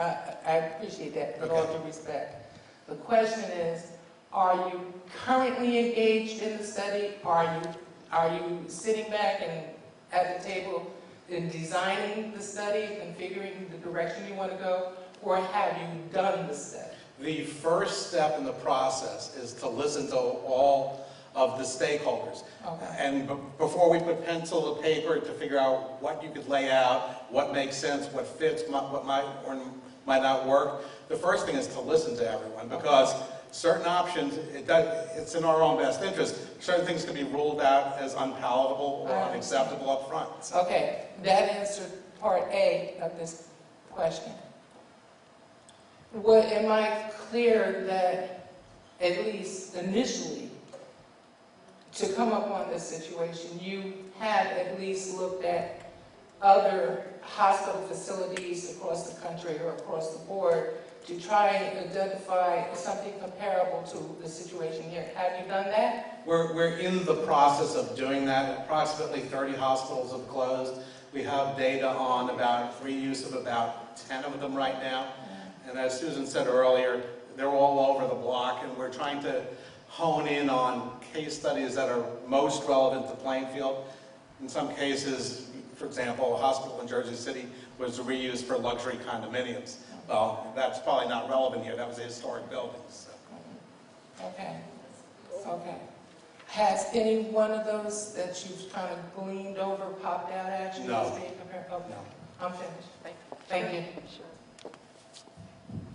I appreciate that, with all due respect. The question is, are you currently engaged in the study? Are you sitting back and at the table in designing the study, configuring the direction you want to go, or have you done the study? The first step in the process is to listen to all of the stakeholders. Okay. And before we put pencil to paper to figure out what you could lay out, what makes sense, what fits, what might or might not work, the first thing is to listen to everyone, because certain options, it's in our own best interest. Certain things can be ruled out as unpalatable or unacceptable up front. Okay, that answered part A of this question. Am I clear that, at least initially, to come up on this situation, you have at least looked at other hospital facilities across the country or across the board to try and identify something comparable to the situation here? Have you done that? We're in the process of doing that. Approximately 30 hospitals have closed. We have data on about reuse of about 10 of them right now. And as Susan said earlier, they're all over the block, and we're trying to hone in on case studies that are most relevant to Plainfield. In some cases, for example, a hospital in Jersey City was reused for luxury condominiums. Well, that's probably not relevant here. That was a historic building. So. Okay. Okay. Has any one of those that you've kind of gleaned over popped out at you? No. As being compared? Okay. No. I'm finished. Thank you. Sure.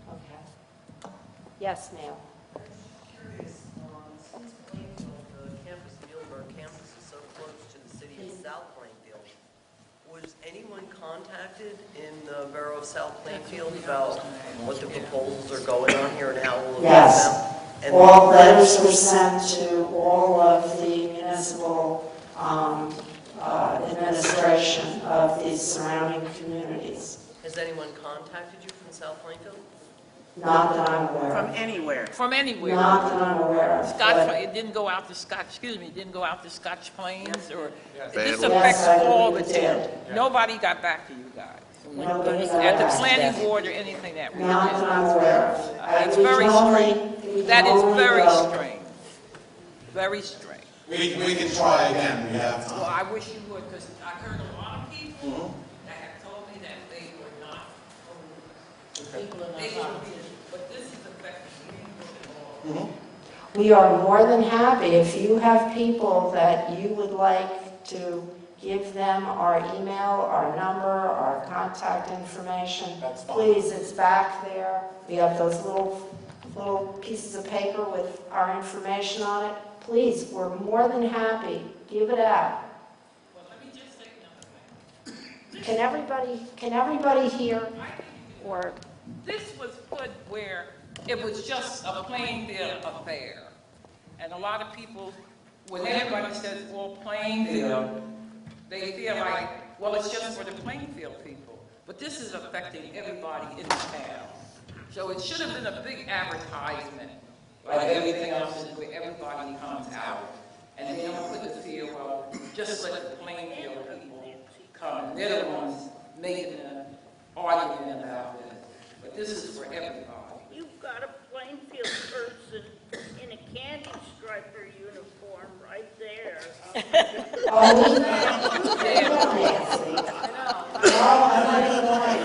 Okay. Yes, ma'am. I'm curious, since Plainfield, the Muhlenberg campus is so close to the city of South Plainfield, was anyone contacted in the borough of South Plainfield about what the proposals are going on here and how it will affect them? And All letters were sent to all of the municipal administration of these surrounding communities. has anyone contacted you from South Plainfield? Not that I'm aware From of. anywhere. From anywhere. Not that I'm aware of. Scotch, but- it didn't go out to Scotch, excuse me, it didn't go out to Scotch Plains or, this Yes, affects I all the believe it towns. did. Nobody got back to you guys. Nobody got At the back. planning board or anything that we Not that did. I'm aware of. It's We very can only- strange. we can That is only very go- strange. Very strange. We can try again. We have Well, time. I wish you would, because I heard a lot of people that have told me that they were not. They were, but this is affecting me. We are more than happy, if you have people that you would like to give them our email, our number, our contact information, That's fine. please, it's back there. We have those little pieces of paper with our information on it. Please, we're more than happy, give it out. Well, let me just say another thing. Can everybody hear? Or, This was put where it was just a Plainfield affair. And a lot of people, when everybody says, well, Plainfield, they feel like, well, it's just for the Plainfield people. But this is affecting everybody in the town. So it should have been a big advertisement, like everything else, is where everybody comes out. And they don't put the fear, well, just let the Plainfield people come. And they're the ones making an argument about this. But this is for everybody. You've got a Plainfield person in a candy striper uniform right there. oh, Nancy. Oh, I'm not ignoring.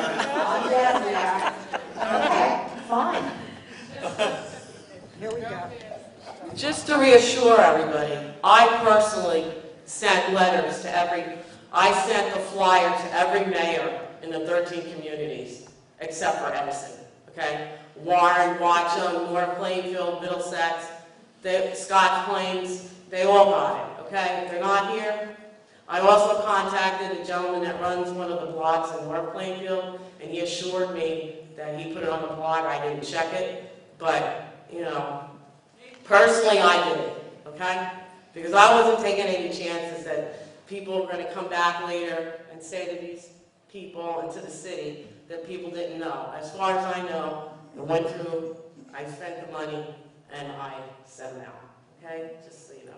I'm getting there. Okay, fine. Here we go. Just to reassure everybody, I personally sent letters to I sent the flyer to every mayor in the 13 communities, except for Edison, okay? Warren, Watchung, North Plainfield, Middlesex, Scotch Plains, they all got it, okay? If they're not here, I also contacted a gentleman that runs one of the blogs in North Plainfield, and he assured me that he put it on the blog. I didn't check it, but, you know, personally I did it, okay? Because I wasn't taking any chances that people were going to come back later and say to these people and to the city that people didn't know. As far as I know, it went through, I spent the money, and I sent them out, okay? Just so you know.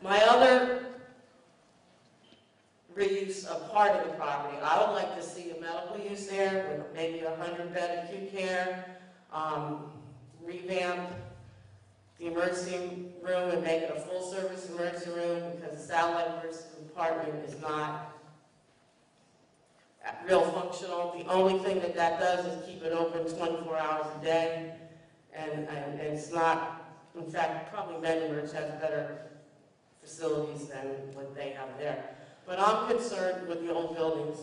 My other reuse of part of the property. I would like to see a medical use there with maybe a 100-bed acute care, revamp the emergency room and make it a full-service emergency room, because the satellite emergency department is not real functional. The only thing that does is keep it open 24 hours a day, and it's not, in fact, probably MedEmerge has better facilities than what they have there. But I'm concerned with the old buildings.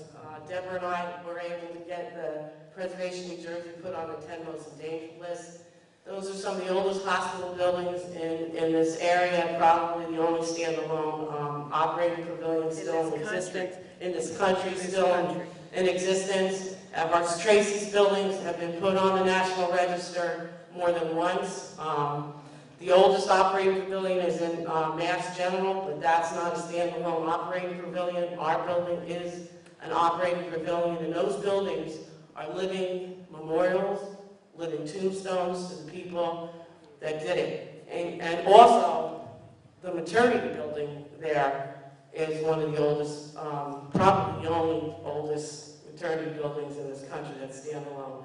Deborah and I were able to get the Preservation New Jersey put on the 10 most endangered list. Those are some of the oldest hospital buildings in this area, probably the only standalone operating pavilion still in existence in this country, still in existence. Our Tracy's buildings have been put on the National Register more than once. The oldest operating pavilion is in Mass General, but that's not a standalone operating pavilion. Our building is an operating pavilion, and those buildings are living memorials, living tombstones to the people that did it. And also, the maternity building there is one of the oldest, probably the only oldest maternity buildings in this country that's standalone.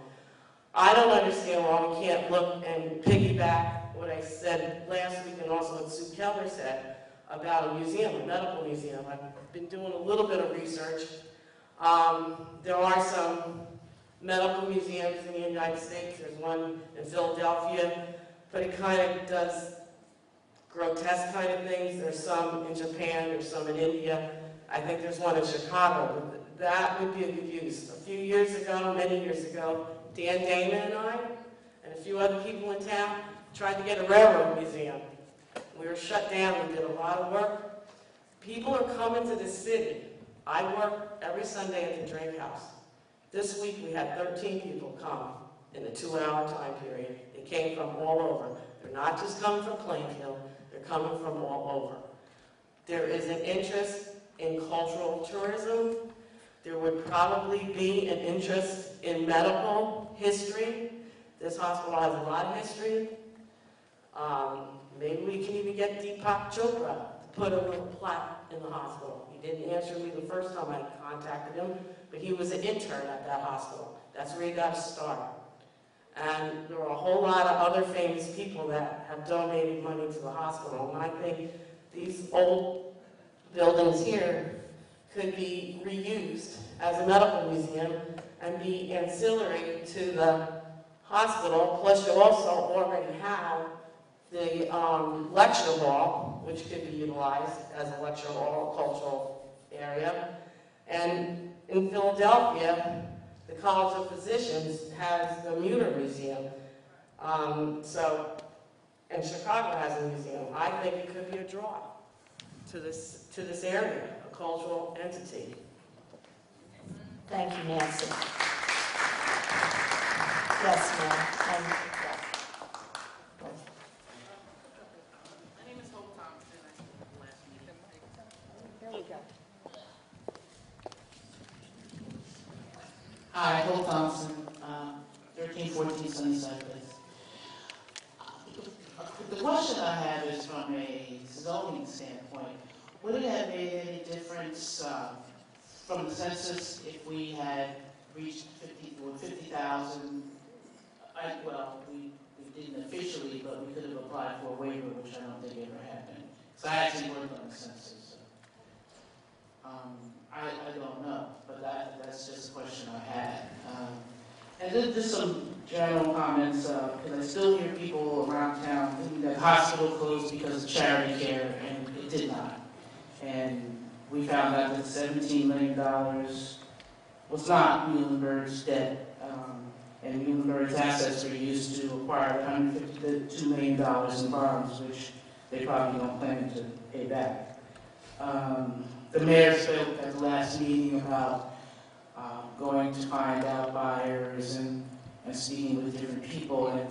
I don't understand why we can't look and piggyback what I said last week, and also what Sue Keller said about a museum, a medical museum. I've been doing a little bit of research. There are some medical museums in the United States. There's one in Philadelphia, but it kind of does grotesque kind of things. There's some in Japan, there's some in India. I think there's one in Chicago. That would be a good use. A few years ago, many years ago, Dan Damon and I, and a few other people in town, tried to get a railroad museum. We were shut down. We did a lot of work. People are coming to the city. I work every Sunday at the Drake House. This week we had 13 people come in the 2-hour time period. They came from all over. They're not just coming from Plainfield. They're coming from all over. There is an interest in cultural tourism. There would probably be an interest in medical history. This hospital has a lot of history. Maybe we can even get Deepak Chopra to put a little plaque in the hospital. He didn't answer me the first time I contacted him, but he was an intern at that hospital. That's where he got his start. And there are a whole lot of other famous people that have donated money to the hospital. And I think these old buildings here could be reused as a medical museum and be ancillary to the hospital. Plus, you also already have the lecture hall, which could be utilized as a lecture hall, cultural area. And in Philadelphia, the College of Physicians has the Mueller Museum. And Chicago has a museum. I think it could be a draw to this area, a cultural entity. Thank you, Nancy. Yes, ma'am. Hi, Cole Thompson, 1314 Sunnyside Place. The question I have is from a zoning standpoint. Would it have made any difference from the census if we had reached 50,000? Well, we didn't officially, but we could have applied for a waiver, which I don't think ever happened. So I actually worked on the census. I don't know, but that's just a question I had. And then just some general comments, because I still hear people around town thinking that the hospital closed because of charity care, and it did not. And we found out that $17 million was not Muhlenberg's debt, and Muhlenberg's assets were used to acquire $152 million in bonds, which they probably don't plan to pay back. The mayor spoke at the last meeting about going to find out buyers and speaking with different people. And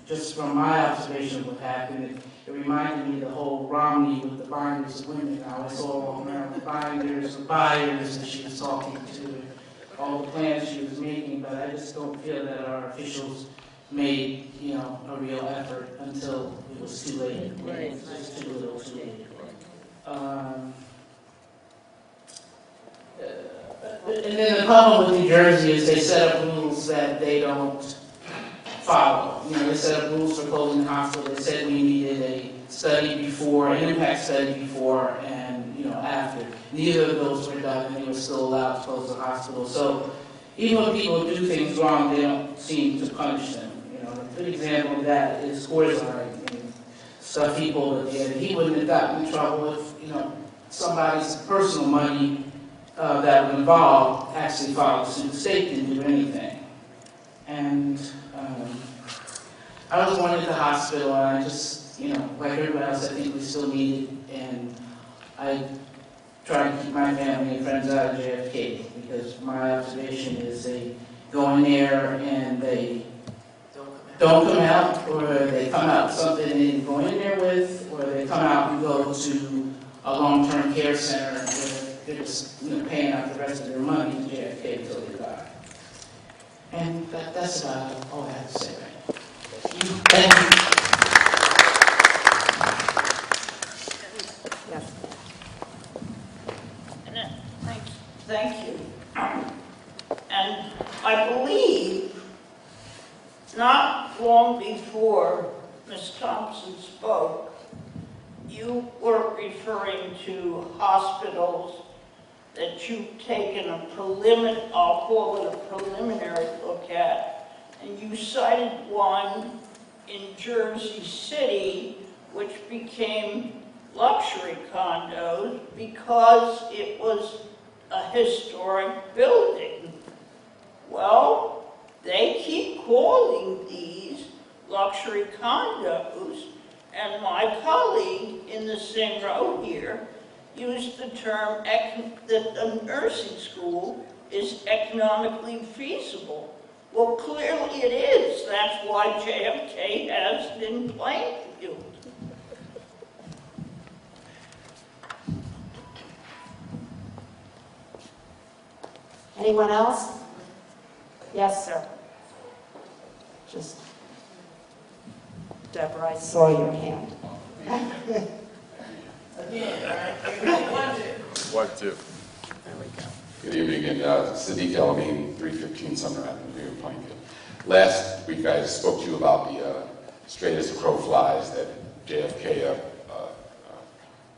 just from my observation of what happened, it reminded me of the whole Romney with the binders of women. I was all around the binders of buyers that she was talking to, all the plans she was making. But I just don't feel that our officials made, a real effort until it was too late. It was too little, too late. And then the problem with New Jersey is they set up rules that they don't follow. You know, they set up rules for closing the hospital. They said we needed a study before, an impact study before and, you know, after. Neither of those were done, and they were still allowed to close the hospital. So even when people do things wrong, they don't seem to punish them. You know, a good example of that is Scoreside. Stuff people at the end. He wouldn't have gotten in trouble if, you know, somebody's personal money that was involved actually filed suit. The state didn't do anything. And I was born at the hospital, and I just, you know, like everybody else, I think we still need it. And I try to keep my family and friends out of JFK, because my observation is they go in there and they don't come out, or they come out something they didn't go in there with, or they come out and go to a long-term care center where they're just, you know, paying out the rest of their money to JFK until they die. And that's about all I have to say right now. Thank you. Yes. Thank you. And I believe not long before Ms. Thompson spoke, you were referring to hospitals that you've taken a preliminary, I'll call it a preliminary look at, and you cited one in Jersey City which became luxury condos because it was a historic building. Well, they keep calling these luxury condos, and my colleague in the same row here used the term that a nursing school is economically feasible. Well, clearly it is. That's why JFK has been Plainfield. Anyone else? Yes, sir. Just, Deborah, I saw your hand. One, two. There we go. Good evening, and Sadiq El-Amin, 315 Sumner Avenue here in Plainfield. Last week I spoke to you about the straight as the crow flies that JFK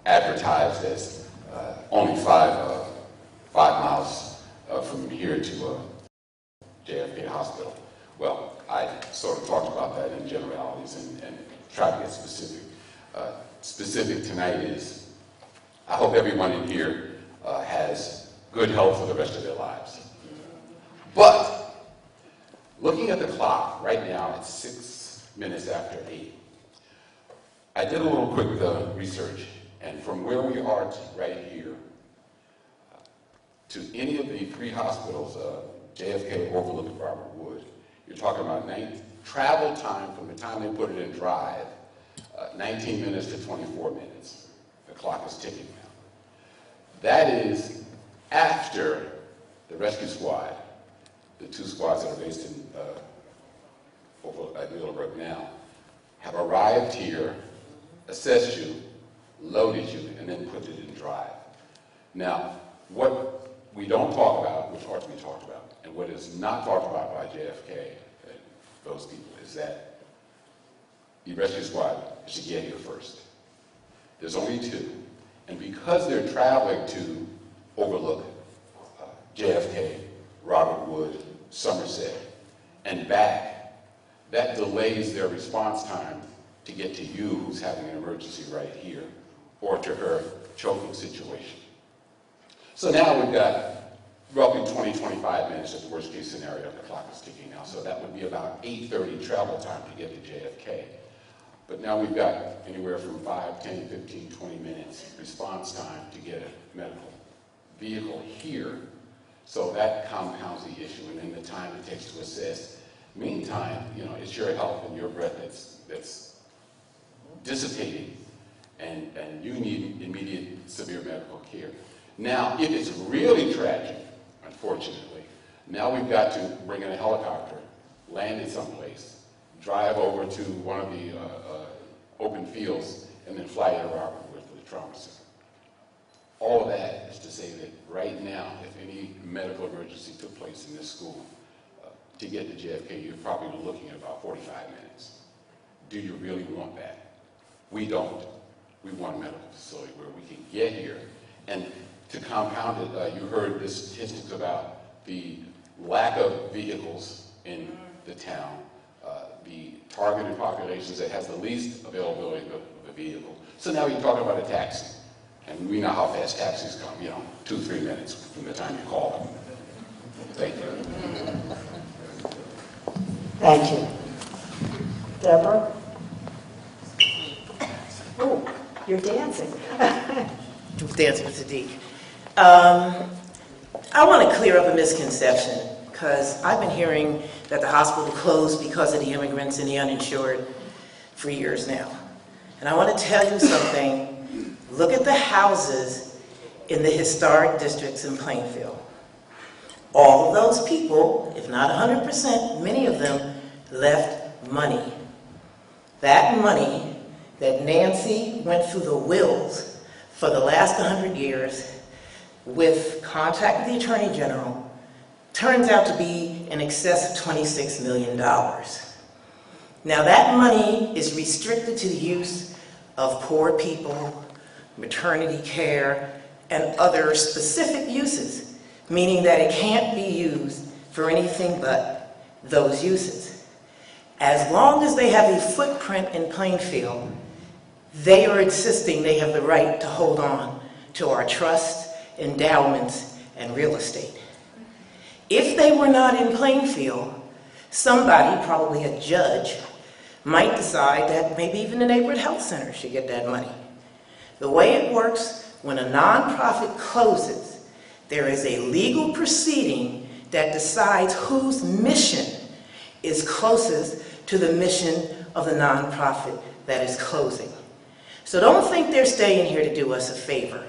advertised as only 5 miles from here to JFK Hospital. Well, I sort of talked about that in generalities and tried to get specific. Specific tonight is, I hope everyone in here has good health for the rest of their lives. But, looking at the clock, right now it's 6 minutes after 8. I did a little quick research, and from where we are right here to any of the 3 hospitals, JFK, Overlook, Robert Wood, you're talking about travel time from the time they put it in drive, 19 minutes to 24 minutes. The clock is ticking now. That is after the rescue squad, the 2 squads that are based in Muhlenberg now, have arrived here, assessed you, loaded you, and then put it in drive. Now, what we don't talk about, which ought to be talked about, and what is not talked about by JFK and those people, is that the rescue squad should get here first. There's only 2. And because they're traveling to Overlook, JFK, Robert Wood, Somerset, and back, that delays their response time to get to you who's having an emergency right here, or to her choking situation. So now we've got roughly 20, 25 minutes at the worst case scenario. The clock is ticking now. So that would be about 8:30 travel time to get to JFK. But now we've got anywhere from 5, 10, 15, 20 minutes response time to get a medical vehicle here. So that compounds the issue, and then the time it takes to assess. Meantime, you know, it's your health and your breath that's dissipating, and you need immediate severe medical care. Now, if it's really tragic, unfortunately, now we've got to bring in a helicopter, land it someplace, drive over to one of the open fields, and then fly to Robert Wood for the trauma center. All of that is to say that right now, if any medical emergency took place in this school, to get to JFK, you're probably looking at about 45 minutes. Do you really want that? We don't. We want a medical facility where we can get here. And to compound it, you heard the statistics about the lack of vehicles in the town, the targeted populations that has the least availability of a vehicle. So now you're talking about a taxi. And we know how fast taxis come, 2-3 minutes from the time you call them. Thank you. Thank you. Deborah? Oh, you're dancing. Dancing with Sadiq. I want to clear up a misconception, because I've been hearing that the hospital closed because of the immigrants and the uninsured for years now. And I want to tell you something. Look at the houses in the historic districts in Plainfield. All of those people, if not 100%, many of them left money. That money that Nancy went through the wills for the last 100 years with contact with the Attorney General turns out to be in excess of $26 million. Now that money is restricted to the use of poor people, maternity care, and other specific uses, meaning that it can't be used for anything but those uses. As long as they have a footprint in Plainfield, they are insisting they have the right to hold on to our trusts, endowments, and real estate. If they were not in Plainfield, somebody, probably a judge, might decide that maybe even the neighborhood health center should get that money. The way it works, when a nonprofit closes, there is a legal proceeding that decides whose mission is closest to the mission of the nonprofit that is closing. So don't think they're staying here to do us a favor.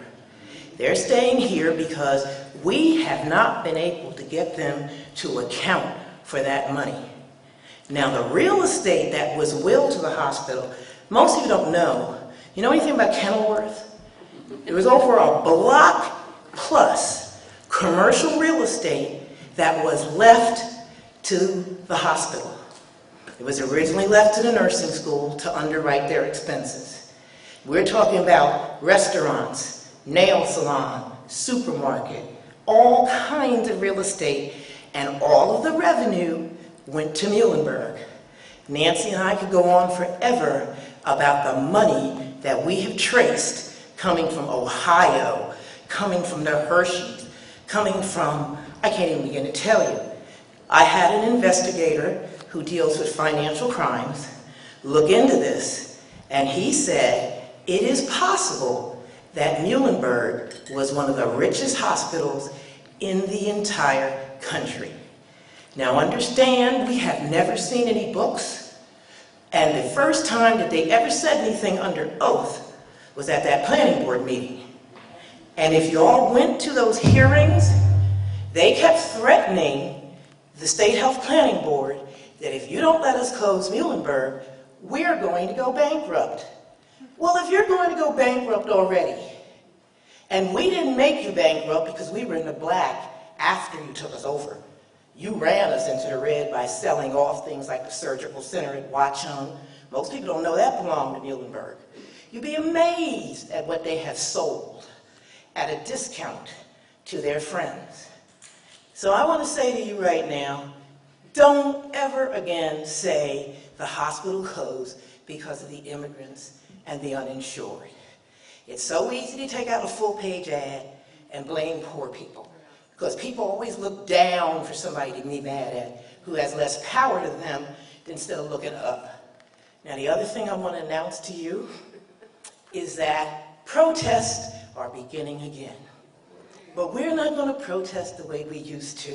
They're staying here because we have not been able to get them to account for that money. Now, the real estate that was willed to the hospital, most of you don't know. You know anything about Kenilworth? It was over a block plus commercial real estate that was left to the hospital. It was originally left to the nursing school to underwrite their expenses. We're talking about restaurants, nail salon, supermarket, all kinds of real estate, and all of the revenue went to Muhlenberg. Nancy and I could go on forever about the money that we have traced coming from Ohio, coming from the Hershey's, coming from, I can't even begin to tell you. I had an investigator who deals with financial crimes look into this, and he said it is possible that Muhlenberg was one of the richest hospitals in the entire country. Now understand, we have never seen any books, and the first time that they ever said anything under oath was at that planning board meeting. And if you all went to those hearings, they kept threatening the State Health Planning Board that if you don't let us close Muhlenberg, we're going to go bankrupt. Well, if you're going to go bankrupt already, and we didn't make you bankrupt because we were in the black after you took us over. You ran us into the red by selling off things like the surgical center at Watchung. Most people don't know that belonged to Muhlenberg. You'd be amazed at what they have sold at a discount to their friends. So I want to say to you right now, don't ever again say the hospital closed because of the immigrants and the uninsured. It's so easy to take out a full-page ad and blame poor people, because people always look down for somebody to be mad at who has less power to them instead of looking up. Now, the other thing I want to announce to you is that protests are beginning again. But we're not going to protest the way we used to.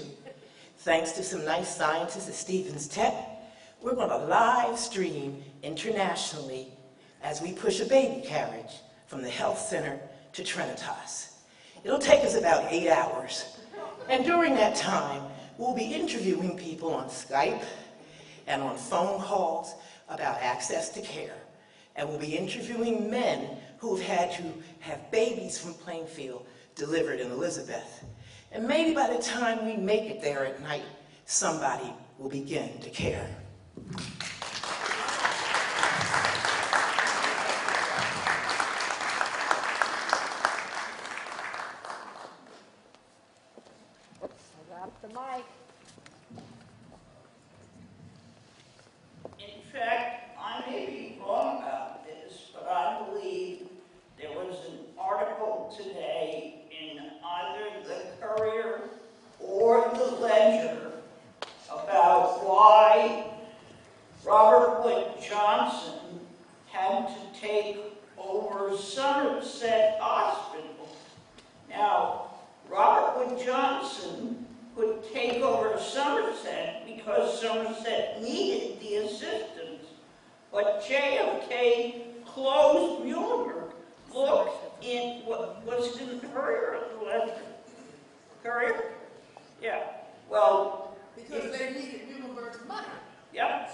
Thanks to some nice scientists at Stevens Tech, we're going to live stream internationally as we push a baby carriage from the health center to Trinitas. It'll take us about 8 hours. And during that time, we'll be interviewing people on Skype and on phone calls about access to care. And we'll be interviewing men who've had to have babies from Plainfield delivered in Elizabeth. And maybe by the time we make it there at night, somebody will begin to care. The mic. In fact, I may be wrong about this, but I believe there was an article today in either the Courier or the Ledger about why Robert Wood Johnson had to take over Somerset Hospital. Now, Robert Wood Johnson would take over Somerset because Somerset needed the assistance. But JFK closed Muhlenberg. Look in what was in the Courier or the Ledger. Courier? Yeah. Well, Because they needed Muhlenberg's money. yep.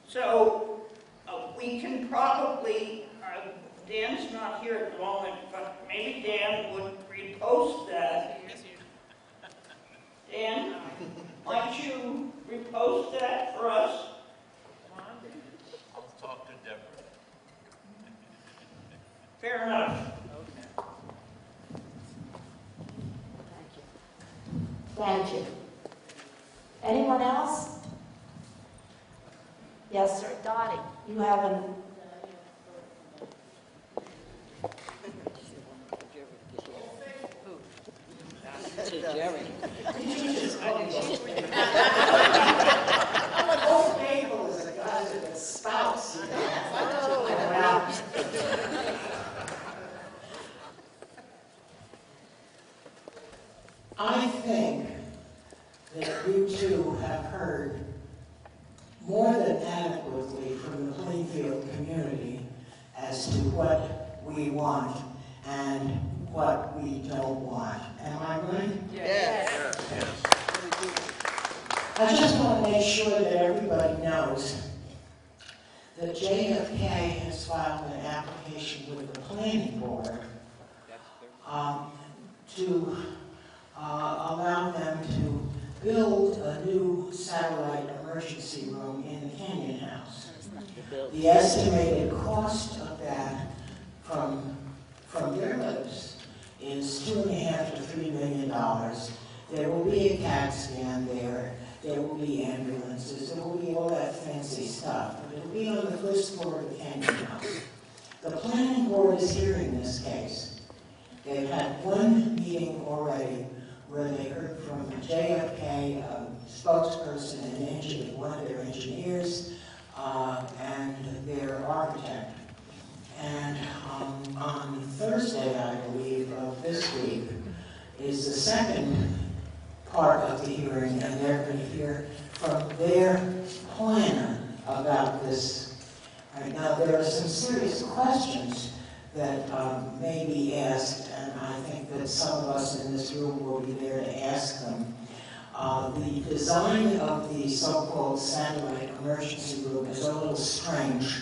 So we can probably, Dan's not here at the moment, but maybe Dan would repost that. Dan, might you repost that for us? I'll talk to Deborah. Fair enough. Thank you. Anyone else? Yes, sir. Dottie, you have an... I'm an old Mabel is a guy with a spouse, you know. Well, I think that you two have heard more than adequately from the Plainfield community as to what we want and what we don't want. Am I right? yes. I just want to make sure that everybody knows that JFK has filed an application with the planning board to allow them to build a new satellite emergency room in the Canyon House. The estimated cost of that from their lips is $2.5 to $3 million. There will be a CAT scan there. There will be ambulances. There will be all that fancy stuff. But it will be on the first floor of the Canyon House. The planning board is hearing this case. They've had one meeting already where they heard from JFK, a spokesperson, and one of their engineers, and their architect. And on Thursday, I believe, of this week, is the second part of the hearing, and they're going to hear from their planner about this. Right now, there are some serious questions that may be asked, and I think that some of us in this room will be there to ask them. The design of the so-called satellite emergency room is a little strange.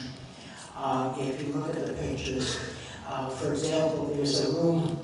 If you look at the pictures, for example, there's a room,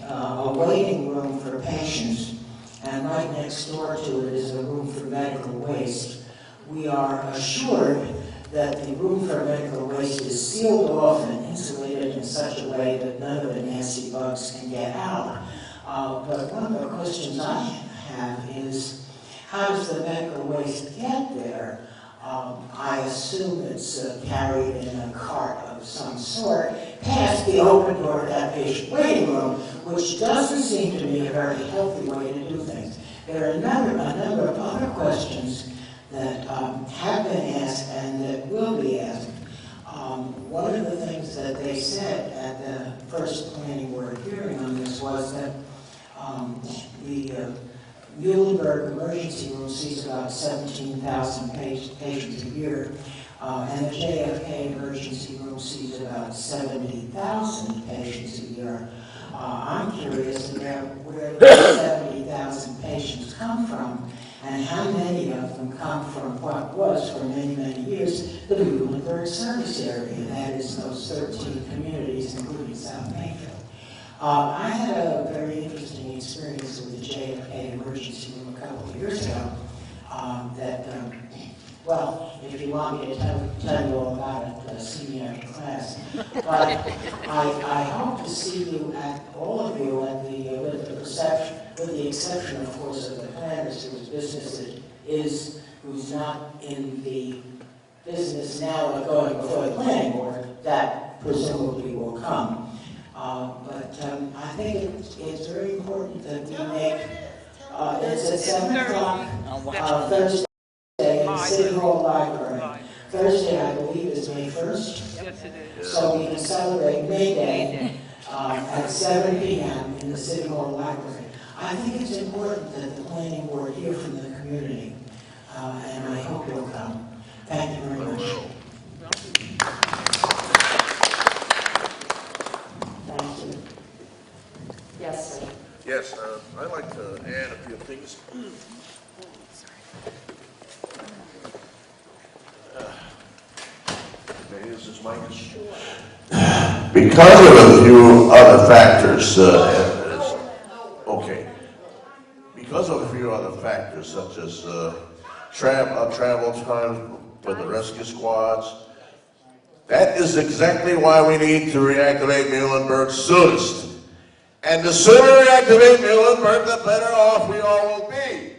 a waiting room for patients, and right next door to it is a room for medical waste. We are assured that the room for medical waste is sealed off and insulated in such a way that none of the nasty bugs can get out. But one of the questions I have is, how does the medical waste get there? I assume it's carried in a cart of some sort past the open door of that patient waiting room, which doesn't seem to me a very healthy way to do things. There are a number of other questions that have been asked and that will be asked. One of the things that they said at the first planning board hearing on this was that the Muhlenberg emergency room sees about 17,000 patients a year, and the JFK emergency room sees about 70,000 patients a year. I'm curious about where those 70,000 patients come from, and how many of them come from what was, for many, many years, the Muhlenberg service area. That is those 13 communities, including South Plainfield. I had a very interesting experience with the JFK emergency room a couple of years ago. Well, if you want me to tell you all about it, see me after class. But I hope to see you all of you at with the exception, of course, of the planners whose business it is, who's not in the business now of going before the planning board, that presumably will come. But I think it's very important that we make, it's at 7 o'clock Thursday in the City Hall Library. Thursday, I believe, is May 1st. Yes, it is. So we can celebrate May Day at 7 p.m. in the City Hall Library. I think it's important that the planning board hear from the community, and I hope you'll come. Thank you very much. Thank you. Yes, sir. Yes, I'd like to add a few things. Okay, is this mic? Because of a few other factors, okay. Because of a few other factors, such as travel time for the rescue squads, that is exactly why we need to reactivate Muhlenberg soonest. And the sooner we reactivate Muhlenberg, the better off we all will be.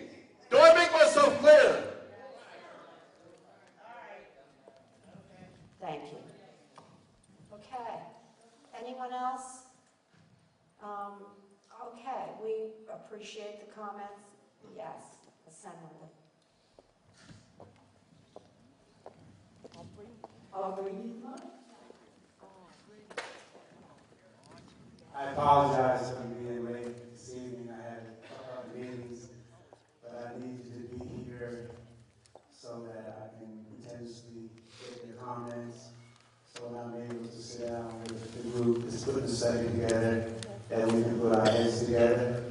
Do I make myself clear? Thank you. Okay. Anyone else? Okay, we appreciate the comments. Yes, Assembly. I apologize for being late this evening. I had a couple of meetings, but I needed to be here so that I can potentially get your comments. So when I'm able to sit down with the group that's putting the study together, that we can put our heads together.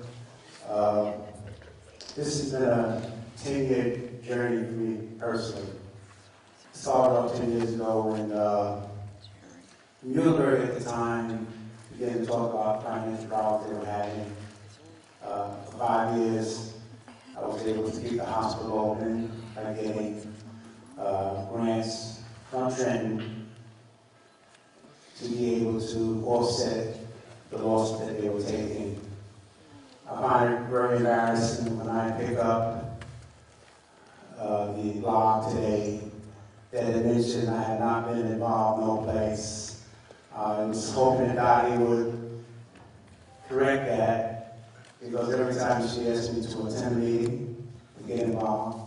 This has been a 10-year journey for me personally. It started off 10 years ago when Muhlenberg at the time began to talk about financial problems they were having. For 5 years, I was able to keep the hospital open by getting grants from Trenton to be able to offset the loss that they were taking. I find it very embarrassing when I pick up the blog today that it mentioned I had not been involved no place. I was hoping that Dottie would correct that, because every time she asked me to attend a meeting, to get involved,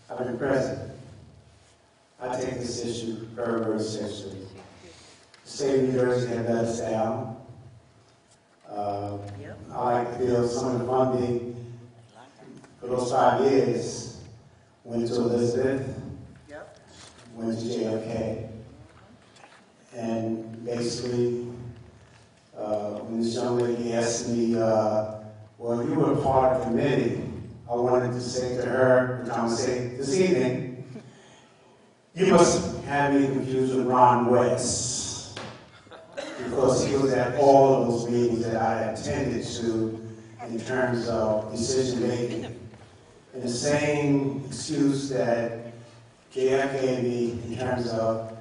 I've been present. I take this issue very, very seriously. The state of New Jersey had let us down. I like to feel some of the funding for those 5 years went to Elizabeth, went to JFK. And basically, when this young lady asked me, well, you were part of the committee, I wanted to say to her, which I'm going to say this evening, you must have me confused with Ron West, because he was at all of those meetings that I attended to in terms of decision making. And the same excuse that JF gave me in terms of,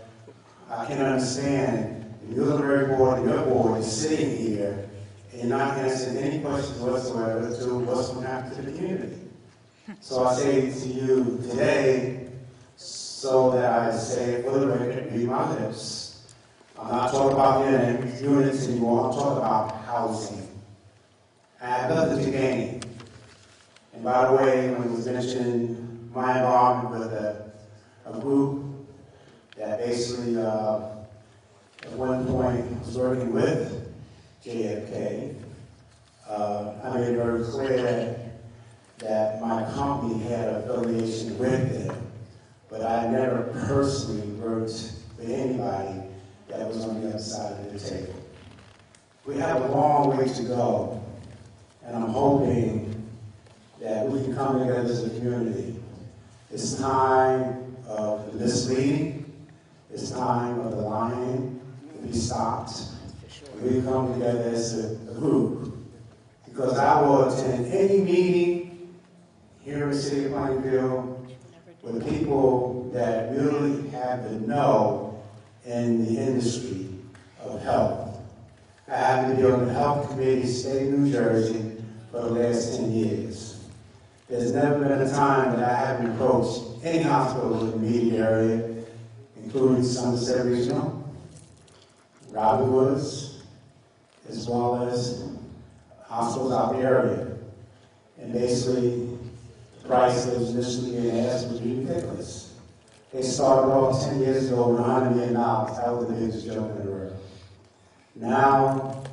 I can understand the Muhlenberg board and your board is sitting here and not answering any questions whatsoever to what's going to happen to the community. So I say to you today, so that I say it for the record, read my lips. I'm not talking about units anymore, I'm talking about housing. I have nothing to gain. And by the way, when it was mentioned my involvement with a group that basically at one point was working with JFK, I made it very clear that my company had affiliation with them, but I never personally worked with anybody that was on the other side of the table. We have a long way to go, and I'm hoping that we can come together as a community. It's time of the misleading. It's time of the lying to be stopped. We we come together as a group. Because I will attend any meeting here in the city of Plainfield with people that really have the know in the industry of health. I happen to be on the health committee, state of New Jersey, for the last 10 years. There's never been a time that I haven't approached any hospital in the immediate area, including Somerset Regional, Robert Woods, as well as hospitals out the area. And basically, the price that was initially being asked was ridiculous. They started off 10 years ago with $100 million. That was the biggest joke in the world. Now,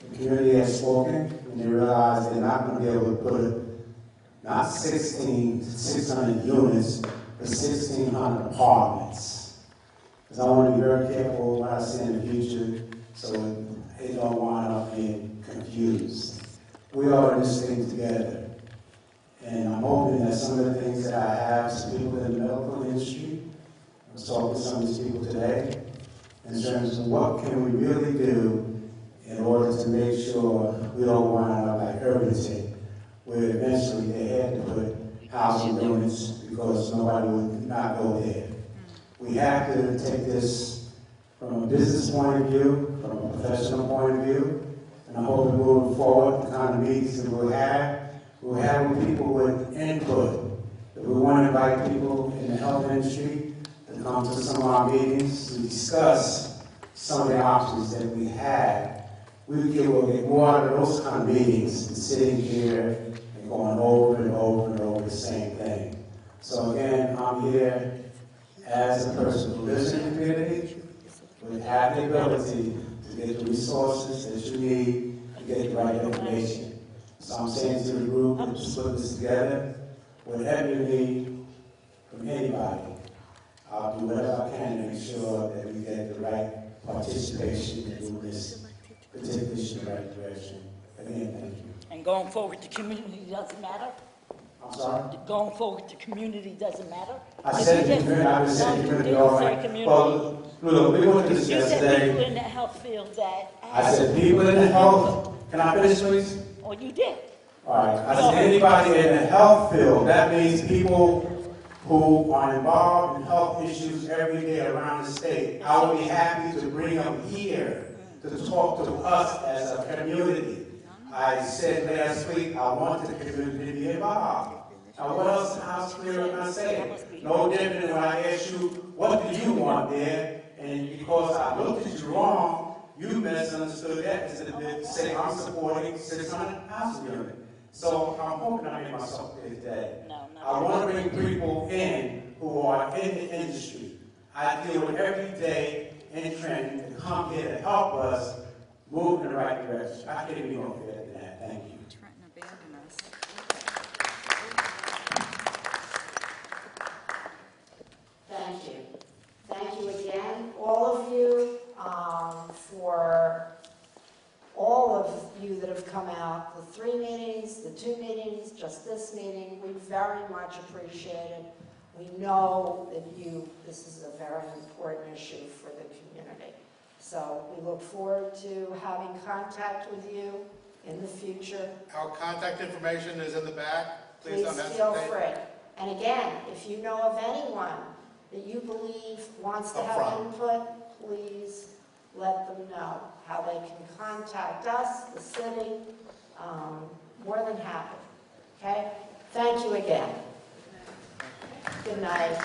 the community has spoken, and they realize they're not going to be able to put not 600 units, but 1,600 apartments. Because I want to be very careful what I say in the future, so they don't wind up being confused. We are in this thing together. And I'm hoping that some of the things that I have, some people in the medical industry, I was talking to some of these people today, in terms of what can we really do in order to make sure we don't wind up like Irvington, where eventually they had to put housing units because nobody would not go there. We have to take this from a business point of view, from a professional point of view, and I hope moving forward, the kind of meetings that we'll have with people with input. That we want to invite people in the health industry to come to some of our meetings to discuss some of the options that we have. Will get more out of those kind of meetings than sitting here and going over and over and over the same thing. So again, I'm here as a person who lives in the community, would have the ability to get the resources that you need to get the right information. So I'm saying to the group that's put this together, whatever you need from anybody, I'll do whatever I can to make sure that we get the right participation and do this particular issue in the right direction. Again, thank you. And going forward, the community doesn't matter? I'm sorry? Going forward, the community doesn't matter? I said the community, I was saying community all right. Well, look, we went through this You said yesterday. people in the health field that... I said people in the health, can I finish please? Oh, you did. All right, I said anybody in the health field, that means people who are involved in health issues every day around the state. I would be happy to bring them here to talk to us as a community. I said last week I want the community to be involved. Now what else, how clear am I saying? No different than when I asked you, what do you want there? And because I looked at you wrong, you misunderstood that and said I'm supporting 600 housing units. So I'm hoping I made myself clear today. I want to bring people in who are in the industry. I deal with every day in training to come here to help us move in the right direction. I can't be more clear than that. Thank you. Thank you. Thank you again, all of you, for all of you that have come out, the 3 meetings, the 2 meetings, just this meeting. We very much appreciate it. We know that this is a very important issue for the community. So we look forward to having contact with you in the future. Our contact information is in the back. Please don't hesitate. Feel free. And again, if you know of anyone that you believe wants to have input, please let them know how they can contact us, the city. More than happy. Okay? Thank you again. Good night.